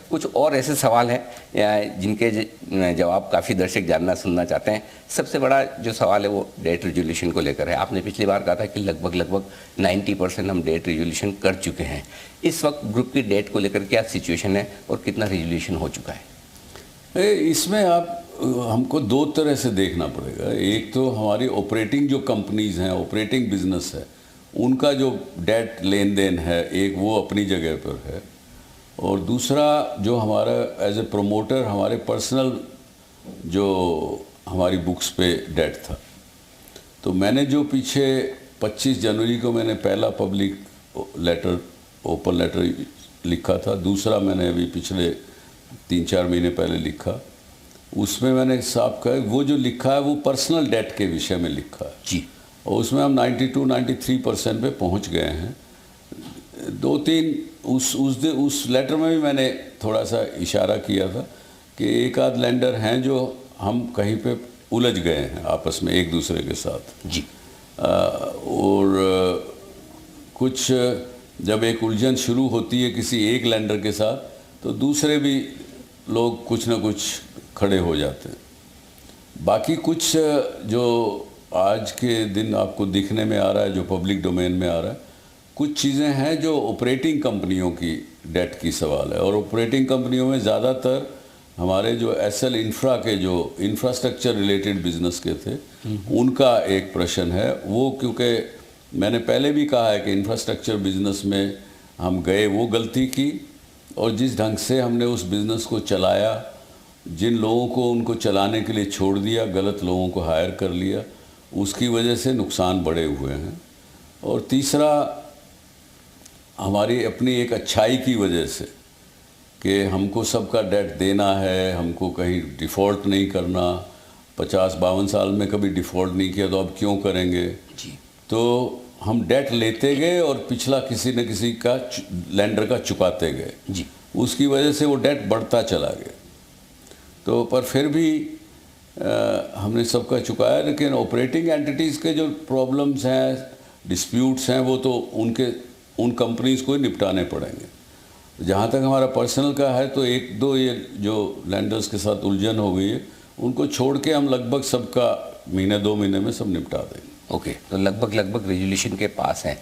کچھ اور ایسے سوال ہیں جن کے جواب کافی درشک جاننا سننا چاہتے ہیں. سب سے بڑا جو سوال ہے وہ ڈیٹ ریزولیوشن کو لے کر ہے. آپ نے پچھلی بار کہا تھا کہ لگ بھگ 90% ہم ڈیٹ ریزولیوشن کر چکے ہیں. اس وقت گروپ کی ڈیٹ کو لے کر کیا سچویشن ہے اور کتنا ریزولیوشن ہو چکا ہے؟ اس میں ہم کو دو طرح سے دیکھنا پڑے گا. ایک تو ہماری آپریٹنگ جو کمپنیز ہیں, آپریٹنگ بزنس ہے, ان کا جو ڈیٹ لین دین ہے ایک وہ اپنی جگہ پر ہے, اور دوسرا جو ہمارا ایز اے پروموٹر ہمارے پرسنل جو ہماری بکس پہ ڈیٹ تھا. تو میں نے جو پیچھے 25 جنوری کو میں نے پہلا پبلک لیٹر اوپن لیٹر لکھا تھا, دوسرا میں نے ابھی پچھلے 3-4 مہینے پہلے لکھا, اس میں نے صاف کہا وہ جو لکھا ہے وہ پرسنل ڈیٹ کے وشے میں لکھا ہے جی, اور اس میں ہم 92-93% پہ پہنچ گئے ہیں. 2-3 اس لیٹر میں بھی میں نے تھوڑا سا اشارہ کیا تھا کہ ایک آدھ لینڈر ہیں جو ہم کہیں پہ الجھ گئے ہیں آپس میں ایک دوسرے کے ساتھ. جی, اور کچھ جب ایک الجھن شروع ہوتی ہے کسی ایک لینڈر کے ساتھ تو دوسرے بھی لوگ کچھ نہ کچھ کھڑے ہو جاتے ہیں. باقی کچھ جو آج کے دن آپ کو دکھنے میں آ رہا ہے, جو پبلک ڈومین میں آ رہا ہے, کچھ چیزیں ہیں جو آپریٹنگ کمپنیوں کی ڈیٹ کی سوال ہے. اور آپریٹنگ کمپنیوں میں زیادہ تر ہمارے جو ایس ایل انفرا کے جو انفراسٹرکچر ریلیٹڈ بزنس کے تھے ان کا ایک پرشن ہے. وہ کیونکہ میں نے پہلے بھی کہا ہے کہ انفراسٹرکچر بزنس میں ہم گئے وہ غلطی کی, اور جس ڈھنگ سے ہم نے اس بزنس کو چلایا, جن لوگوں کو ان کو چلانے کے لیے چھوڑ دیا, غلط لوگوں کو ہائر کر لیا, اس کی وجہ سے نقصان بڑے ہوئے ہیں. اور تیسرا ہماری اپنی ایک اچھائی کی وجہ سے کہ ہم کو سب کا ڈیٹ دینا ہے, ہم کو کہیں ڈیفالٹ نہیں کرنا, 50-52 سال میں کبھی ڈیفالٹ نہیں کیا تو اب کیوں کریں گے. جی, تو ہم ڈیٹ لیتے گئے اور پچھلا کسی نہ کسی کا لینڈر کا چکاتے گئے. جی, اس کی وجہ سے وہ ڈیٹ بڑھتا چلا گیا. تو پر پھر بھی ہم نے سب کا چکایا, لیکن آپریٹنگ اینٹیز کے جو پرابلمز ہیں, ڈسپیوٹس ہیں, وہ تو ان کمپنیز کو ہی نپٹانے پڑیں گے. جہاں تک ہمارا پرسنل کا ہے تو 1-2 یہ جو لینڈرز کے ساتھ الجھن ہو گئی ہے ان کو چھوڑ کے ہم لگ بھگ سب کا 1-2 مہینے میں سب نپٹا دیں گے. اوکے, تو لگ بھگ ریزولیوشن کے پاس ہیں.